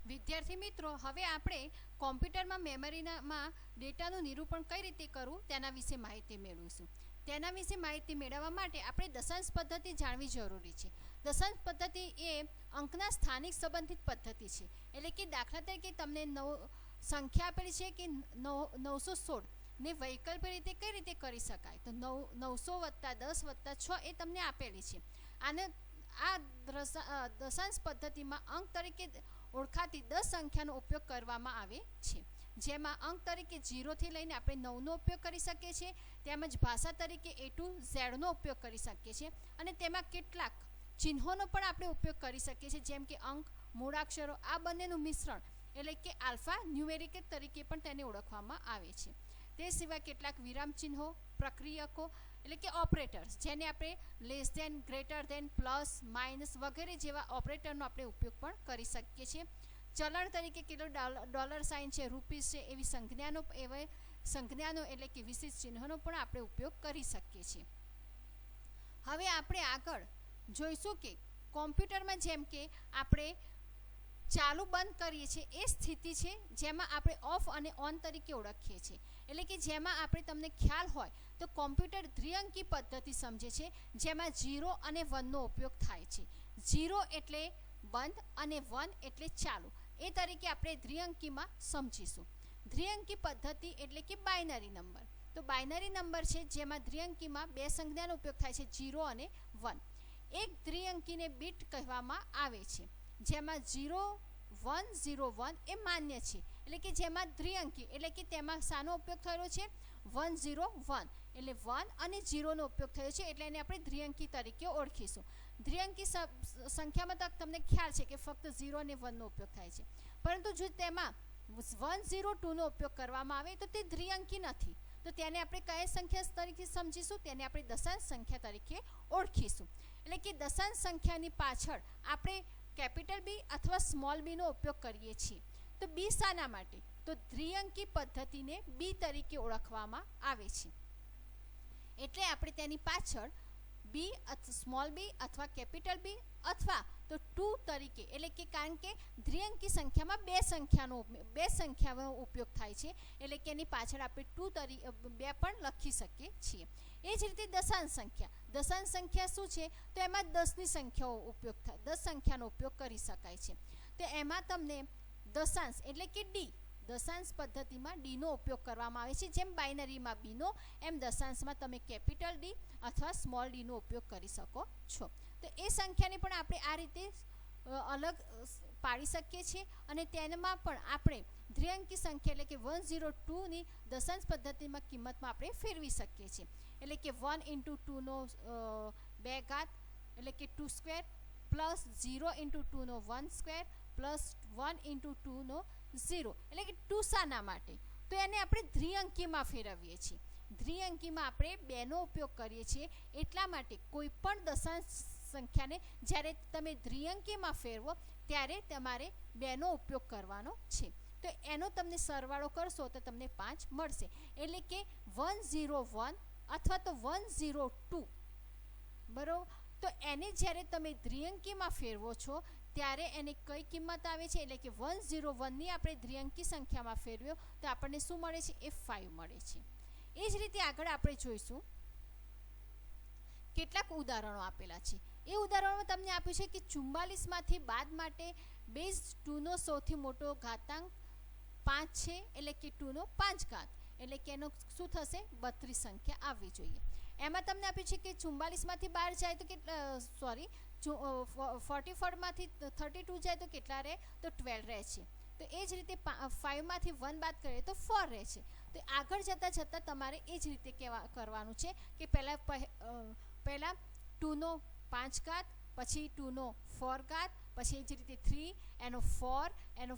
વિદ્યાર્થી મિત્રો, હવે આપણે કોમ્પ્યુટરમાં મેમરીમાં ડેટાનું નિરૂપણ કઈ રીતે કરવું તેના વિશે માહિતી મેળવીશું. તેના વિશે માહિતી મેળવવા માટે આપણે દશાંશ પદ્ધતિ જાણવી જરૂરી છે. દશાંશ પદ્ધતિ એ અંકના સ્થાનિક સંબંધિત પદ્ધતિ છે. એટલે કે દાખલા તરીકે તમને સંખ્યા આપેલી છે કે 916 ને વૈકલ્પિક રીતે કઈ રીતે કરી શકાય, તો 900 + 10 + 6 એ તમને આપેલી છે. આ દશાંશ પદ્ધતિમાં અંક તરીકે ઓળખાતી 10 સંખ્યાનો ઉપયોગ કરવામાં આવે છે. જેમાં અંક તરીકે 0 થી લઈને આપણે 9નો ઉપયોગ કરી શકીએ છીએ, તેમજ ભાષા તરીકે A to Zનો ઉપયોગ કરી શકીએ છીએ, અને તેમાં કેટલાક ચિહ્નોનો પણ આપણે ઉપયોગ કરી શકીએ છીએ, જેમ કે અંક, મૂળાક્ષરો, આ બંનેનું મિશ્રણ એટલે કે આલ્ફા ન્યુમેરિક તરીકે પણ તેને ઓળખવામાં આવે છે. તે સિવાય કેટલાક વિરામ ચિહ્નો, પ્રક્રિયકો એટલે કે ઓપરેટર્સ, જેને આપણે less than, greater than, plus, minus વગેરે જેવા ઓપરેટરનો આપણે ઉપયોગ પણ કરી શકીએ છીએ. ચલણ તરીકે કેટલો ડોલર સાઇન છે, રૂપીસ છે, એવી સંજ્ઞાનો એટલે કે વિશેષ ચિહ્નોનો પણ આપણે ઉપયોગ કરી શકીએ છીએ. હવે આપણે આગળ જોઈશું કે કોમ્પ્યુટરમાં જેમ કે આપણે ચાલુ બંધ કરીએ છીએ એ સ્થિતિ છે જેમાં આપણે ઓફ અને ઓન તરીકે ઓળખીએ છીએ. એટલે કે જેમાં આપણે તમને ખ્યાલ હોય તો કોમ્પ્યુટર દ્વિઅંકી પદ્ધતિ સમજે છે, જેમાં 0 અને 1નો ઉપયોગ થાય છે. 0 એટલે બંધ અને 1 એટલે ચાલુ, એ તરીકે આપણે દ્વિઅંકીમાં સમજીશું. દ્વિઅંકી પદ્ધતિ એટલે કે બાઇનરી નંબર. તો બાઇનરી નંબર છે જેમાં દ્વિઅંકીમાં બે સંજ્ઞાનો ઉપયોગ થાય છે, 0 અને 1. એક દ્વિઅંકીને બીટ કહેવામાં આવે છે, જેમાં 0 1 0 1 એ માન્ય છે. એટલે કે જેમાં દ્વિઅંકી એટલે કે તેમાં શાનો ઉપયોગ થયેલો છે, 1 0 1 એટલે 1 અને 0નો ઉપયોગ થયો છે, એટલે એને આપણે દ્વિઅંકી તરીકે ઓળખીશું. દ્વિઅંકી સંખ્યામાં તો તમને ખ્યાલ છે કે ફક્ત 0 અને 1નો ઉપયોગ થાય છે, પરંતુ જો તેમાં 1 0 2નો ઉપયોગ કરવામાં આવે તો તે દ્વિઅંકી નથી. તો તેને આપણે કયા સંખ્યા તરીકે સમજીશું, તેને આપણે દશાંશ સંખ્યા તરીકે ઓળખીશું. એટલે કે દશાંશ સંખ્યાની પાછળ આપણે કેપિટલ બી અથવા સ્મોલ બીનો ઉપયોગ કરીએ છીએ. તો બી શાના માટે, તો દ્વિઅંકી પદ્ધતિને બી તરીકે ઓળખવામાં આવે છે. એટલે આપણે તેની પાછળ બી, સ્મોલ બી અથવા કેપિટલ બી અથવા તો 2 તરીકે, એટલે કે કારણ કે દ્વિઅંકી સંખ્યામાં બે સંખ્યાનો ઉપયોગ થાય છે, એટલે કે એની પાછળ આપણે 2 તરીકે 2 પણ લખી શકીએ છીએ. એ જ રીતે દશાંશ સંખ્યા શું છે, તો એમાં 10ની સંખ્યાઓ ઉપયોગ થાય, 10 સંખ્યાનો ઉપયોગ કરી શકાય છે. તો એમાં તમને દશાંશ એટલે કે ડી, દશાંશ પદ્ધતિમાં ડીનો ઉપયોગ કરવામાં આવે છે. જેમ બાઇનરીમાં બીનો, એમ દશાંશમાં તમે કેપિટલ ડી અથવા સ્મોલ ડીનો ઉપયોગ કરી શકો છો. તો એ સંખ્યાને પણ આપણે આ રીતે અલગ પાડી શકીએ છીએ, અને તેમાં પણ આપણે દ્વિઅંકી સંખ્યા એટલે કે 102ની દશાંશ પદ્ધતિમાં કિંમતમાં આપણે ફેરવી શકીએ છીએ. એટલે કે 1 × 2નો 2 ઘાત એટલે કે 2² પ્લસ 0 × 2નો 1² પ્લસ 1 × 2નો 0 એટલે કે 2 શાના માટે, તો એને આપણે દ્વિઅંકીમાં ફેરવીએ છીએ. દ્વિઅંકીમાં આપણે 2નો ઉપયોગ કરીએ છીએ, એટલા માટે કોઈ પણ દશાંશ સંખ્યાને જ્યારે તમે દ્વિઅંકીમાં ફેરવો ત્યારે તમારે 2નો ઉપયોગ કરવાનો છે. તો એનો તમને સરવાળો કરશો તો તમને 5 મળશે. એટલે કે 101 અથવા તો 102, બરાબર. તો એને જ્યારે તમે દ્વિઅંકીમાં ફેરવો છો ત્યારે એને કઈ કિંમત આવે છે, એટલે કે 101ની આપણે દ્વિઅંકી સંખ્યામાં ફેરવ્યો તો આપણને શું મળે છે, એ 5 મળે છે. એ જ રીતે આગળ આપણે જોઈશું કેટલાક ઉદાહરણો આપેલા છે. એ ઉદાહરણમાં તમને આપ્યું છે કે 44માંથી બાદ માટે બેઝ 2નો સૌથી મોટો ઘાતાંક 5 છે, એટલે કે 2નો 5 ઘાત, એટલે કે એનો શું થશે, 32 સંખ્યા આવવી જોઈએ. એમાં તમને આપ્યું છે કે 44માંથી 12 જાય તો કેટલા, સોરી 44માંથી 32 જાય તો કેટલા રહે, તો 12 રહે છે. તો એ જ રીતે 5માંથી 1 બાદ કરીએ તો 4 રહે છે. તો આગળ જતાં તમારે એ જ રીતે કરવાનું છે કે પહેલાં 2નો 5 ઘાત, પછી 2નો 4 ઘાત, પછી એ જ રીતે 3, એનો 4, એનો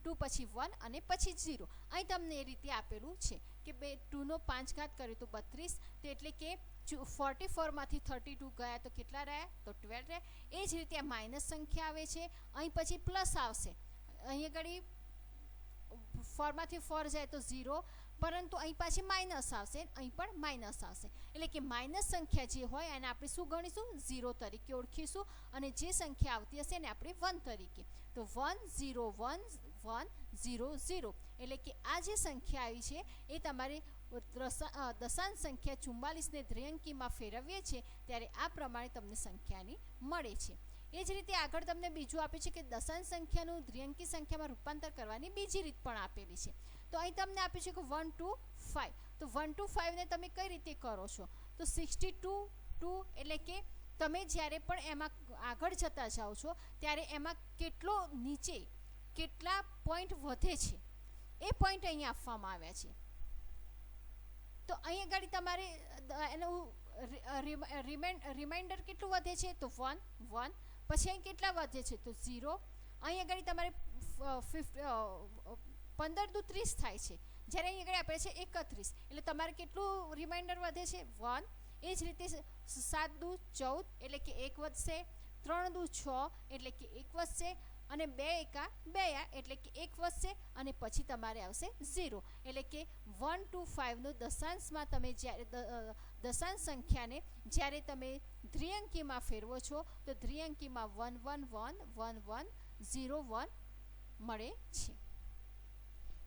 2 પછી 1 અને પછી 0. અહીં તમને એ રીતે આપેલું છે કે 2નો 5 ઘાત કર્યું તો 32, તો એટલે કે 44માંથી 32 ગયા તો કેટલા રહ્યા, તો 12 રહ્યા. એ જ રીતે આ માઇનસ સંખ્યા આવે છે, અહીં પછી પ્લસ આવશે. અહીં આગળ 4માંથી 4 જાય તો 0, પરંતુ અહીં પાછી માઇનસ આવશે, અહીં પણ માઇનસ આવશે. એટલે કે માઇનસ સંખ્યા જે હોય એને આપણે શું ગણીશું? 0 તરીકે ઓળખીશું. અને જે સંખ્યા આવતી હશે એને આપણે 1 તરીકે. તો 1 0 1 1 0 0 એટલે કે આ જે સંખ્યા આવી છે એ તમારે દશાંશ સંખ્યા 44ને દ્વિઅંકીમાં ફેરવીએ છીએ ત્યારે આ પ્રમાણે તમને સંખ્યાની મળે છે. એ જ રીતે આગળ તમને બીજું આપે છે કે દશાંશ સંખ્યાનું દ્વિઅંકી સંખ્યામાં રૂપાંતર કરવાની બીજી રીત પણ આપેલી છે. તો અહીં તમને આપ્યું છે કે 1 2 5. તો 1 2 5 ને તમે કઈ રીતે કરો છો? તો 62 2 એટલે કે તમે જ્યારે પણ એમાં આગળ જતા જાઓ છો ત્યારે એમાં કેટલો નીચે કેટલા પોઈન્ટ વધે છે એ પોઈન્ટ અહીં આપવામાં આવ્યા છે. તો અહીં આગળ તમારે એનું રિમાઇન્ડર કેટલું વધે છે? તો 1 1. પછી અહીં કેટલા વધે છે? તો 0. અહીં આગળ તમારે 15 દુ 30 થાય છે, જ્યારે અહીં આગળ આપણે છે 31, એટલે તમારે કેટલું રિમાઇન્ડર વધે છે? 1. એ જ રીતે 7 દુ 14 એટલે કે 1 વધશે, 3 દુ 6 એટલે કે 1 વધશે, અને 2 એકા 2 એટલે કે 1 વધશે, અને પછી તમારે આવશે 0. એટલે કે 1 2 5નો દશાંશમાં તમે જ્યારે દશાંશ સંખ્યાને જ્યારે તમે દ્વિઅંકીમાં ફેરવો છો તો દ્વિઅંકીમાં 1 1 1 1 1 0 1 મળે છે.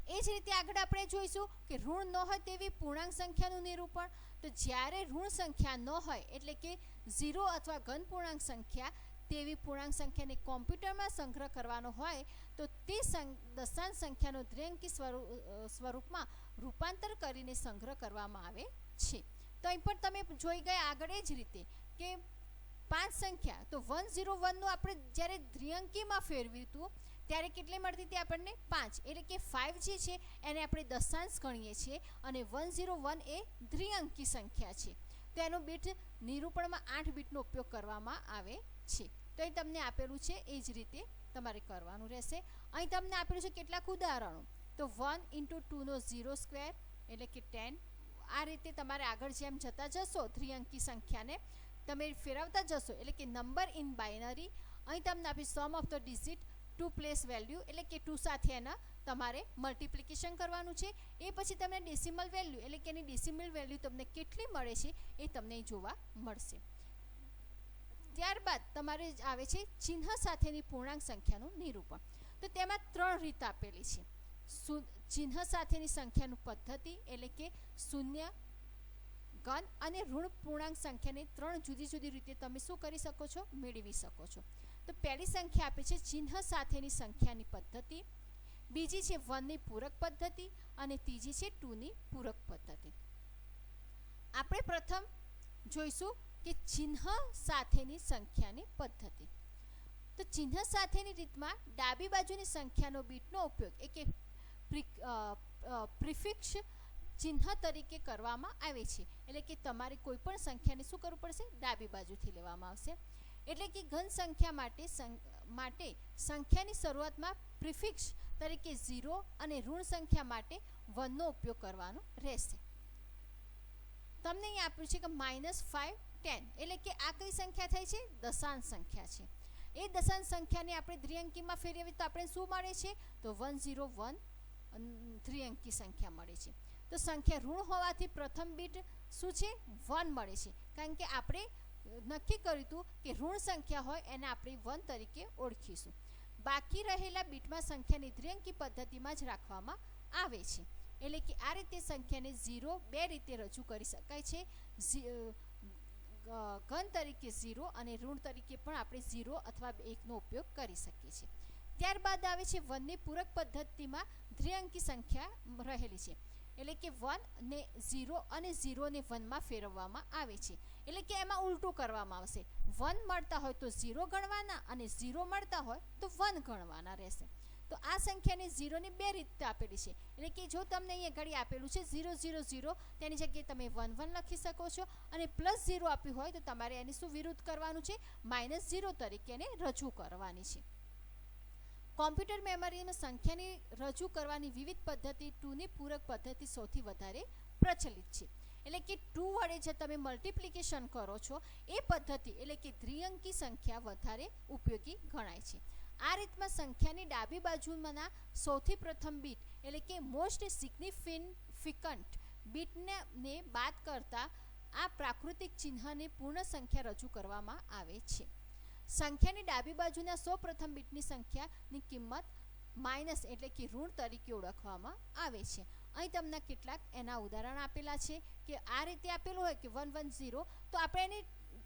એ જ રીતે આગળ આપણે જોઈશું કે ઋણ ન હોય તેવી પૂર્ણાંક સંખ્યાનું નિરૂપણ. તો જ્યારે ઋણ સંખ્યા ન હોય એટલે કે 0 અથવા ઘન પૂર્ણાંક સંખ્યા તેવી પૂર્ણાંક સંખ્યાને કોમ્પ્યુટરમાં સંગ્રહ કરવાનો હોય તો તે દશાંશ સંખ્યાનો દ્વિઅંકી સ્વરૂપમાં રૂપાંતર કરીને સંગ્રહ કરવામાં આવે છે. તો અહીં પણ તમે જોઈ ગયા આગળ એ જ રીતે કે 5 સંખ્યા, તો 101નું આપણે જ્યારે દ્વિઅંકીમાં ફેરવ્યું હતું ત્યારે કેટલી મળતી હતી આપણને? 5. એટલે કે 5 જે છે એને આપણે દશાંશ ગણીએ છીએ અને 101 એ દ્વિઅંકી સંખ્યા છે. તો એનો બીટ નિરૂપણમાં 8 બીટનો ઉપયોગ કરવામાં આવે છે. તો અહીં તમને આપેલું છે એ જ રીતે તમારે કરવાનું રહેશે. અહીં તમને આપેલું છે કેટલાક ઉદાહરણો. તો 1 × 2 નો 0 સ્ક્વેર એટલે કે 10. આ રીતે તમારે આગળ જેમ જતા જશો દ્વિઅંકી સંખ્યાને તમે ફેરવતા જશો એટલે કે નંબર ઇન બાઇનરી. અહીં તમને આપી sum of the digit to place value એટલે કે 2 સાથે એના તમારે મલ્ટિપ્લિકેશન કરવાનું છે. એ પછી તમને ડેસિમલ વેલ્યુ એટલે કે એની ડેસિમલ વેલ્યુ તમને કેટલી મળે છે એ તમને જોવા મળશે. ત્યારબાદ તમારે આવે છે ચિહ્ન સાથેની પૂર્ણાંક સંખ્યાનું નિરૂપણ. તો તેમાં 3 રીત આપેલી છે. ચિહ્ન સાથેની સંખ્યાનું પદ્ધતિ એટલે કે શૂન્ય, ઘન અને ઋણ પૂર્ણાંક સંખ્યાને 3 જુદી જુદી રીતે તમે શું કરી શકો છો? મેળવી શકો છો. તો પહેલી સંખ્યા આપે છે ચિહ્ન સાથેની સંખ્યાની પદ્ધતિ, બીજી છે 1ની પૂરક પદ્ધતિ અને ત્રીજી છે 2ની પૂરક પદ્ધતિ. આપણે પ્રથમ જોઈશું કે ચિહ્ન સાથેની સંખ્યાની પદ્ધતિ. તો ચિહ્ન સાથેની રીતમાં ડાબી બાજુની સંખ્યાનો બીટનો ઉપયોગ એ કે પ્રિફિક્સ ચિહ્ન તરીકે કરવામાં આવે છે. એટલે કે તમારે કોઈ પણ સંખ્યાને શું કરવું પડશે? ડાબી બાજુથી લેવામાં આવશે. એટલે કે ઘન સંખ્યા માટે સંખ્યાની શરૂઆતમાં પ્રિફિક્સ તરીકે 0 અને ઋણ સંખ્યા માટે 1નો ઉપયોગ કરવાનો રહેશે. તમને અહીં આપ્યું છે કે -5 10 એટલે કે આ કઈ સંખ્યા થઈ છે? દશાંશ સંખ્યા છે. એ દશાંશ સંખ્યાને આપણે દ્વિઅંકીમાં ફેરવીએ તો આપણે શું મળે છે? તો 101 દ્વિઅંકી સંખ્યા મળે છે. તો સંખ્યા ઋણ હોવાથી પ્રથમ બીટ શું છે? 1 મળે છે, કારણ કે આપણે નક્કી કર્યું હતું કે ઋણ સંખ્યા હોય એને આપણે 1 તરીકે ઓળખીશું. બાકી રહેલા બીટમાં સંખ્યાની દ્વિઅંકી પદ્ધતિમાં જ રાખવામાં આવે છે. એટલે કે આ રીતે સંખ્યાને 0 બે રીતે રજૂ કરી શકાય છે. ઘન તરીકે 0 અને ઋણ તરીકે પણ આપણે 0 અથવા 1નો ઉપયોગ કરી શકીએ છીએ. ત્યારબાદ આવે છે 1ની પૂરક પદ્ધતિમાં દ્વિઅંકી સંખ્યા રહેલી છે. એટલે કે 1 ને 0 અને 0 ને 1માં ફેરવવામાં આવે છે. એટલે કે એમાં ઉલટું કરવામાં આવશે. 1 મળતા હોય તો 0 ગણવાના અને 0 મળતા હોય તો 1 ગણવાના રહેશે. તો આ સંખ્યાને 0ની બે રીતે આપેલી છે. એટલે કે જો તમને અહીંયા ઘડી આપેલું છે 0 0 0 તેની જગ્યાએ તમે 1 1 લખી શકો છો, અને +0 આપ્યું હોય તો તમારે એની શું વિરુદ્ધ કરવાનું છે? -0 તરીકે એને રજૂ કરવાની છે. કોમ્પ્યુટર મેમરીમાં સંખ્યાની રજૂ કરવાની વિવિધ પદ્ધતિ 2ની પૂરક પદ્ધતિ સૌથી વધારે પ્રચલિત છે. એટલે કે 2 વડે જે તમે મલ્ટિપ્લિકેશન કરો છો એ પદ્ધતિ એટલે કે દ્વિઅંકી સંખ્યા વધારે ઉપયોગી ગણાય છે. આ રીતમાં સંખ્યાની ડાબી બાજુમાંના સૌથી પ્રથમ બીટ એટલે કે મોસ્ટ સિગ્નિફિકન્ટ બીટને બાદ કરતા આ પ્રાકૃતિક ચિહ્નને પૂર્ણ સંખ્યા રજૂ કરવામાં આવે છે. સંખ્યાની ડાબી બાજુના સૌપ્રથમ બીટની સંખ્યાની કિંમત માઇનસ એટલે કે ઋણ તરીકે ઓળખવામાં આવે છે. અહીં તમને કેટલાક એના ઉદાહરણ આપેલા છે કે આ રીતે આપેલું હોય કે 110 તો આપણે એને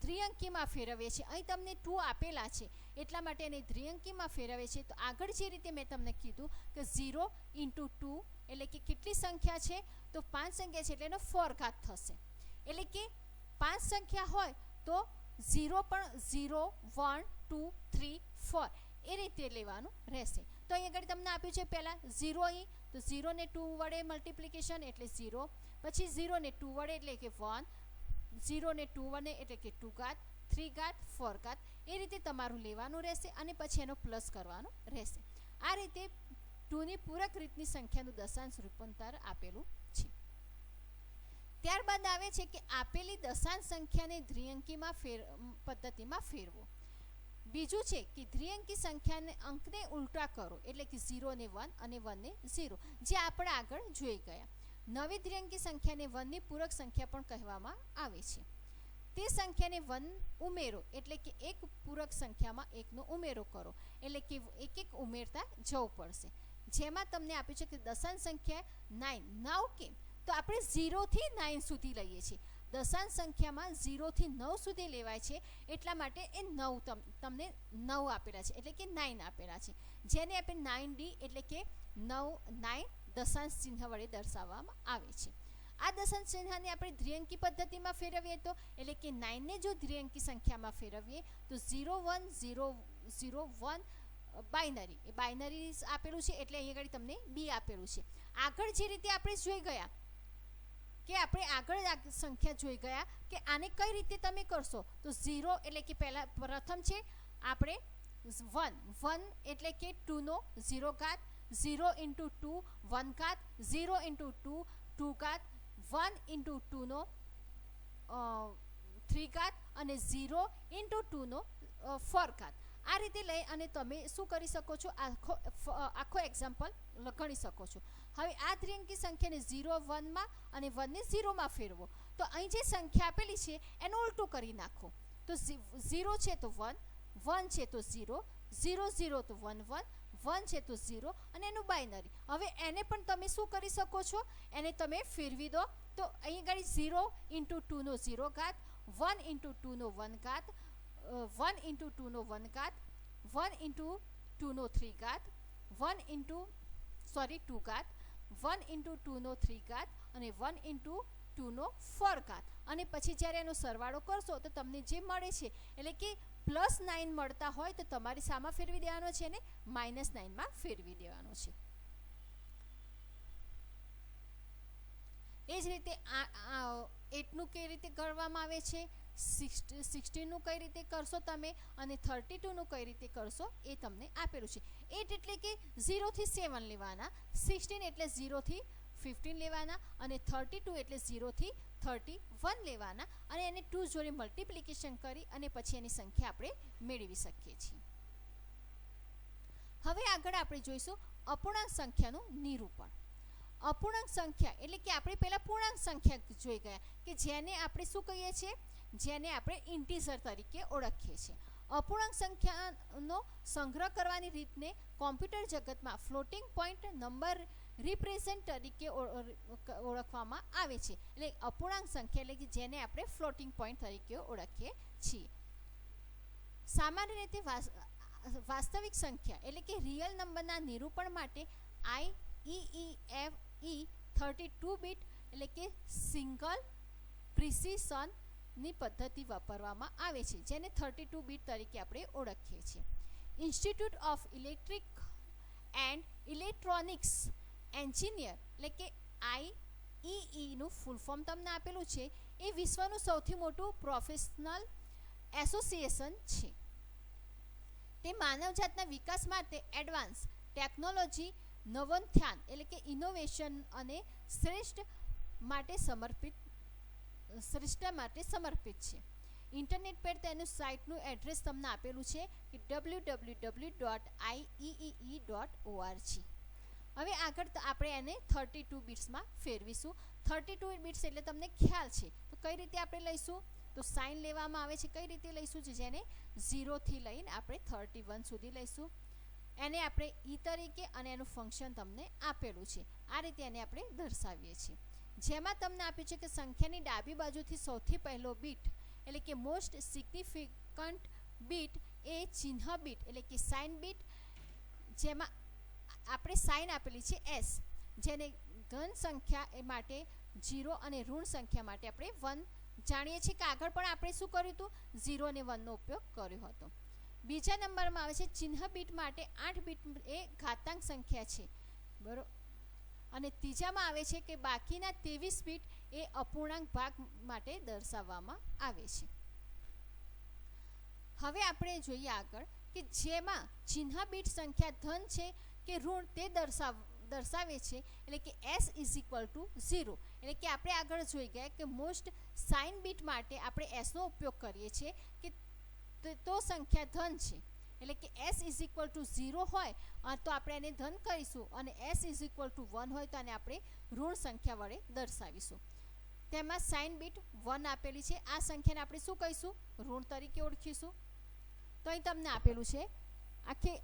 દ્વિઅંકીમાં ફેરવીએ છીએ. અહીં તમને 2 આપેલા છે એટલા માટે એને દ્વિઅંકીમાં ફેરવે છે. તો આગળ જે રીતે મેં તમને કીધું કે 0 × 2 એટલે કે કેટલી સંખ્યા છે તો 5 સંખ્યા છે એટલે એનો 4 ઘાત થશે. એટલે કે 5 સંખ્યા હોય તો 0 પણ 0 1 2 3 4 એ રીતે લેવાનું રહેશે. તો અહીં આગળ તમને આપ્યું છે પહેલાં 0 અહીં તો 0 ને 2 વડે મલ્ટિપ્લિકેશન એટલે 0, પછી 0 ને 2 વડે એટલે કે 1, 0 ને 2 વડે એટલે કે 2 ઘાત 3 ઘાત 4 ઘાત એ રીતે તમારું લેવાનું રહેશે અને પછી એનો પ્લસ કરવાનો રહેશે. આ રીતે 2ની પૂરક રીતની સંખ્યાનું દશાંશ રૂપાંતર આપેલું છે. ત્યારબાદ આવે છે કે આપેલી દશાંશ સંખ્યાને દ્વિઅંકીમાં પદ્ધતિમાં ફેરવો. બીજું છે કે દ્વિઅંકી સંખ્યાને અંકને ઉલટા કરો એટલે કે 0 ને 1 અને 1 ને 0 જે આપણે આગળ જોઈ ગયા. નવી દ્વિઅંકી સંખ્યાને 1ની પૂરક સંખ્યા પણ કહેવામાં આવે છે. તે સંખ્યાને 1 ઉમેરો એટલે કે એક પૂરક સંખ્યામાં 1નો ઉમેરો કરો એટલે કે એક એક ઉમેરતા જવું પડશે. જેમાં તમને આપ્યું છે કે દશાંશ સંખ્યા 9 કેમ તો આપણે 0 થી 9 સુધી લઈએ છીએ. દશાંશ સંખ્યામાં 0 થી 9 સુધી લેવાય છે એટલા માટે એ 9 તમને 9 આપેલા છે એટલે કે 9 આપેલા છે જેને આપણે 9D એટલે કે 9 દશાંશ ચિહ્ન વડે દર્શાવવામાં આવે છે. આ દશાંશ ચિહ્નને આપણે દ્વિઅંકી પદ્ધતિમાં ફેરવીએ તો એટલે કે 9 ને જો દ્વિઅંકી સંખ્યામાં ફેરવીએ તો 0 1 0 0 1 બાઇનરી એ બાઇનરી આપેલું છે એટલે અહીં આગળ તમને બી આપેલું છે. આગળ જે રીતે આપણે જોઈ ગયા કે આપણે આગળ સંખ્યા જોઈ ગયા કે આને કઈ રીતે તમે કરશો તો 0 એટલે કે પહેલા પ્રથમ છે આપણે 1 એટલે કે 2 નો 0 ઘાત 0 × 2 1 ઘાત 0 × 2 2 ઘાત 1 × 2 નો 3 ઘાત અને 0 × 2 નો 4 ઘાત. આ રીતે લઈ અને તમે શું કરી શકો છો આખો એક્ઝામ્પલ ગણી શકો છો. હવે આ દ્વિઅંકી સંખ્યાને 0 1 માં અને 1 ને 0 માં ફેરવો તો અહીં જે સંખ્યા આપેલી છે એનું ઉલટું કરી નાખો. તો 0 છે તો 1 1 છે તો 0 0 0 તો 1 1 1 છે તો 0 અને એનું બાઇનરી. હવે એને પણ તમે શું કરી શકો છો એને તમે ફેરવી દો તો અહીં આગળ 0 × 2 નો 0 ઘાત 1 × 2 નો 1 ઘાત 1 × 2 નો 1 ઘાત 1 × 2 નો 3 ઘાત 2 ઘાત 1 × 2 નો 3 ઘાત અને 1 × 2 નો 4 ઘાત અને પછી જ્યારે એનો સરવાળો કરશો તો તમને જે મળે છે એટલે કે +9 મળતા હોય તો તમારે શામાં ફેરવી દેવાનો છે ને -9 માં ફેરવી દેવાનો છે. એ જ રીતે 8નું કઈ રીતે ગણવામાં આવે છે, 16નું કઈ રીતે કરશો તમે અને 32નું કઈ રીતે કરશો એ તમને આપેલું છે. 8 એટલે કે 0 થી 7 લેવાના, 16 એટલે 0 થી 15 લેવાના અને 32 એટલે 0 થી 31 લેવાના અને એને 2 જોડે મલ્ટિપ્લિકેશન કરી અને પછી એની સંખ્યા આપણે મેળવી શકીએ છીએ. હવે આગળ આપણે જોઈશું અપૂર્ણાંક સંખ્યાનું નિરૂપણ. અપૂર્ણાંક સંખ્યા એટલે કે આપણે પહેલા પૂર્ણાંક સંખ્યા જોઈ ગયા કે જેને આપણે શું કહીએ છીએ, જેને આપણે ઇન્ટીજર તરીકે ઓળખીએ છીએ. અપૂર્ણાંક સંખ્યાનો સંગ્રહ કરવાની રીતને કોમ્પ્યુટર જગતમાં ફ્લોટિંગ પોઈન્ટ નંબર રિપ્રેઝન્ટ તરીકે ઓળખવામાં આવે છે. એટલે અપૂર્ણાંક સંખ્યા એટલે કે જેને આપણે ફ્લોટિંગ પોઈન્ટ તરીકે ઓળખીએ છીએ. સામાન્ય રીતે વાસ્તવિક સંખ્યા એટલે કે રિયલ નંબરના નિરૂપણ માટે IEEFE 32 બીટ એટલે કે સિંગલ પ્રિસિશનની પદ્ધતિ વાપરવામાં આવે છે જેને 32 બીટ તરીકે આપણે ઓળખીએ છીએ. Institute of electric and electronics engineer એટલે કે IEEE નું ફૂલ ફોર્મ તમને આપેલું છે. એ વિશ્વનું સૌથી મોટું પ્રોફેશનલ એસોસિએશન છે. તે માનવજાતના વિકાસ માટે એડવાન્સ ટેકનોલોજી, નવોત્થાન એટલે કે ઇનોવેશન અને શ્રેષ્ઠ માટે સમર્પિત છે. ઇન્ટરનેટ પર તેનું સાઇટનું એડ્રેસ તમને આપેલું છે કે www.iee.org. હવે આગળ આપણે એને 32 બિટ્સમાં ફેરવીશું. 32 બિટ્સ એટલે તમને ખ્યાલ છે તો કઈ રીતે આપણે લઈશું, તો સાઇન લેવામાં આવે છે. કઈ રીતે લઈશું, જેને 0 થી લઈને આપણે 31 સુધી લઈશું. એને આપણે ઈ તરીકે અને એનું ફંક્શન તમને આપેલું છે. આ રીતે એને આપણે દર્શાવીએ છીએ. જેમાં તમને આપ્યું છે કે સંખ્યાની ડાબી બાજુથી સૌથી પહેલો બીટ એટલે કે મોસ્ટ સિગ્નિફિકન્ટ બીટ એ ચિહ્ન બીટ એટલે કે સાઇન બીટ, જેમાં આપણે સાઇન આપેલી છે એસ, જેને ધન સંખ્યા એ માટે 0 અને ઋણ સંખ્યા માટે આપણે 1 જાણીએ છીએ કે આગળ પણ આપણે શું કર્યું હતું, 0 અને 1નો ઉપયોગ કર્યો હતો. બીજા નંબરમાં આવે છે ચિહ્ન બીટ માટે 8 બીટ એ ઘાતાંક સંખ્યા છે, બરોબર. અને ત્રીજામાં આવે છે કે બાકીના 23 બીટ એ અપૂર્ણાંક ભાગ માટે દર્શાવવામાં આવે છે. હવે આપણે જોઈએ આગળ કે જેમાં ચિહ્ન બીટ સંખ્યા ધન છે કે ઋણ તે દર્શાવે છે, એટલે કે s ઇઝ ઇક્વલ ટુ 0. એટલે કે આપણે આગળ જોઈ ગયા કે મોસ્ટ સાઇન બીટ માટે આપણે s નો ઉપયોગ કરીએ છીએ કે તો સંખ્યા ધન છે, એટલે કે s ઇઝ ઇક્વલ ટુ 0 હોય તો આપણે એને ધન કરીશું અને s ઇઝ ઇક્વલ ટુ 1 હોય તો આને આપણે ઋણ સંખ્યા વડે દર્શાવીશું. તેમાં સાઇન બીટ 1 આપેલી છે. આ સંખ્યાને આપણે શું કહીશું, ઋણ તરીકે ઓળખીશું. તો અહીં તમને આપેલું છે, આખી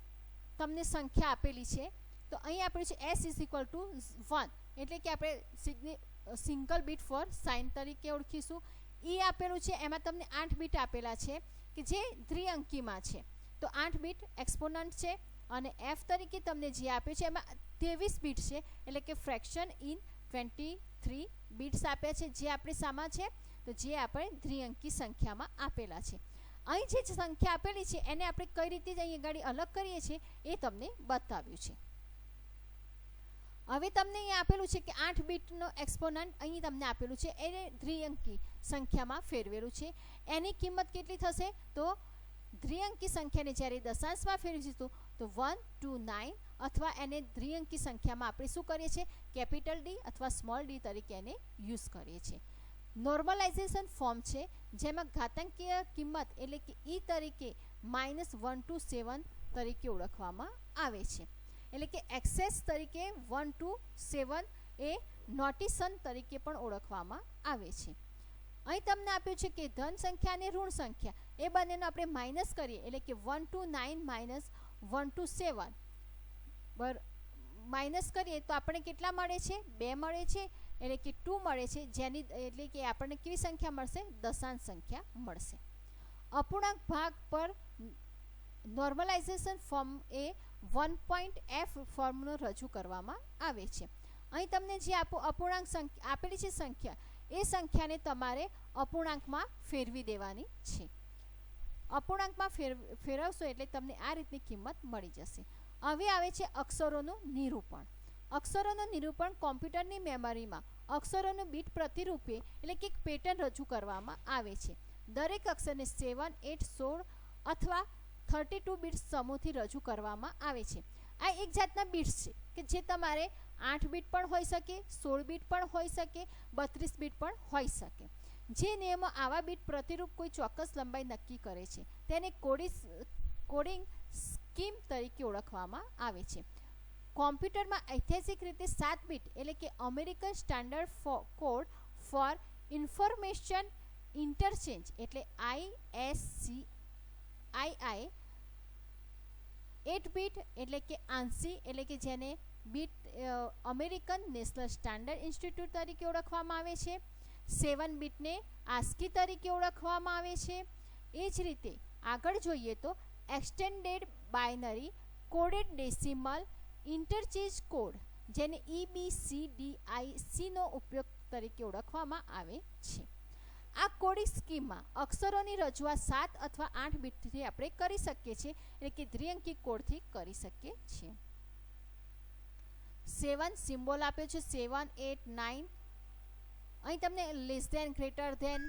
તમને સંખ્યા આપેલી છે, તો અહીં આપેલું છે s ઇઝ ઇક્વલ ટુ 1 એટલે કે આપણે સિંગલ બીટ ફોર સાઇન તરીકે ઓળખીશું. ઈ આપેલું છે, એમાં તમને 8 બીટ આપેલા છે કે જે દ્વિઅંકીમાં છે, તો 8 બીટ એક્સપોનન્ટ છે. અને f તરીકે તમને જે આપ્યું છે એમાં 23 બીટ છે, એટલે કે ફ્રેક્શન ઇન 23 બીટ્સ આપ્યા છે, જે આપણી સામા છે, તો જે આપણે દ્વિઅંકી સંખ્યામાં આપેલા છે. અહીં જે સંખ્યા આપેલી છે એને આપણે કઈ રીતે અહીં આગળ અલગ કરીએ છીએ એ તમને બતાવ્યું છે. હવે તમને અહીં આપેલું છે કે 8 બીટનો એક્સપોનન્ટ અહીં તમને આપેલું છે, એને દ્વિઅંકી સંખ્યામાં ફેરવેલું છે. એની કિંમત કેટલી થશે, તો દ્વિઅંકી સંખ્યાને જ્યારે દશાંશમાં ફેરવીશું તો 129, અથવા એને દ્વિઅંકી સંખ્યામાં આપણે શું કરીએ છીએ, કેપિટલ ડી અથવા સ્મોલ ડી તરીકે એને યુઝ કરીએ છીએ. નોર્મલાઇઝેશન ફોર્મ છે, જેમાં ઘાતાંકીય કિંમત એટલે કે ઈ તરીકે -127 તરીકે ઓળખવામાં આવે છે. એટલે કે એક્સેસ તરીકે 127 એ નોટેશન તરીકે પણ ઓળખવામાં આવે છે. અહીં તમને આપ્યું છે કે ધન સંખ્યા અને ઋણ સંખ્યા એ બંનેનો આપણે માઇનસ કરીએ, એટલે કે 129 - 127 માઇનસ કરીએ તો આપણને કેટલા મળે છે, 2 મળે છે, એટલે કે 2 મળે છે, જેની એટલે કે આપણને કેવી સંખ્યા મળશે, દશાંશ સંખ્યા મળશે. અપૂર્ણાંક ભાગ પર નોર્મલાઇઝેશન ફોર્મ એ 1.f ફોર્મનો રજૂ કરવામાં આવે છે. અહીં તમને જે અપૂર્ણાંક સંખ્યા આપેલી છે સંખ્યા, એ સંખ્યાને તમારે અપૂર્ણાંકમાં ફેરવી દેવાની છે. અપૂર્ણાંકમાં ફેરવશો એટલે તમને આ રીતની કિંમત મળી જશે. હવે આવે છે અક્ષરોનું નિરૂપણ. અક્ષરોનું નિરૂપણ કોમ્પ્યુટરની મેમરીમાં અક્ષરોનું બીટ પ્રતિરૂપે એટલે કે એક પેટર્ન રજૂ કરવામાં આવે છે. દરેક અક્ષરને 7, 8, 16 અથવા 32 બીટ્સ સમૂહથી રજૂ કરવામાં આવે છે. આ એક જાતના બીટ્સ છે કે જે તમારે 8 બીટ પણ હોઈ શકે, 16 બીટ પણ હોઈ શકે, 32 બીટ પણ હોઈ શકે. જે નિયમો આવા બીટ પ્રતિરૂપ કોઈ ચોક્કસ લંબાઈ નક્કી કરે છે તેને કોડિંગ સ્કીમ તરીકે ઓળખવામાં આવે છે. કોમ્પ્યુટરમાં ઐતિહાસિક રીતે 7 બીટ એટલે કે American standard code four information interchange એટલે ISCII, 8 બીટ એટલે કે ANSI એટલે કે જેને bit American national standard institute તરીકે ઓળખવામાં આવે છે. 7 બીટને ASCII તરીકે ઓળખવામાં આવે છે. એ જ રીતે આગળ જોઈએ તો extended binary coded decimal interchange code જેને EBCDIC નો ઉપયોગ તરીકે ઓળખવામાં આવે છે. આ કોડિંગ સ્કીમમાં અક્ષરોની રજૂઆત 7 અથવા 8 બીટથી આપણે કરી શકીએ છીએ, એટલે કે દ્વિઅંકી કોડથી કરી શકીએ છીએ. 7 સિમ્બોલ આપ્યો છે, 7, 8, 9. અહીં તમને લેસ ધેન, ગ્રેટર ધેન,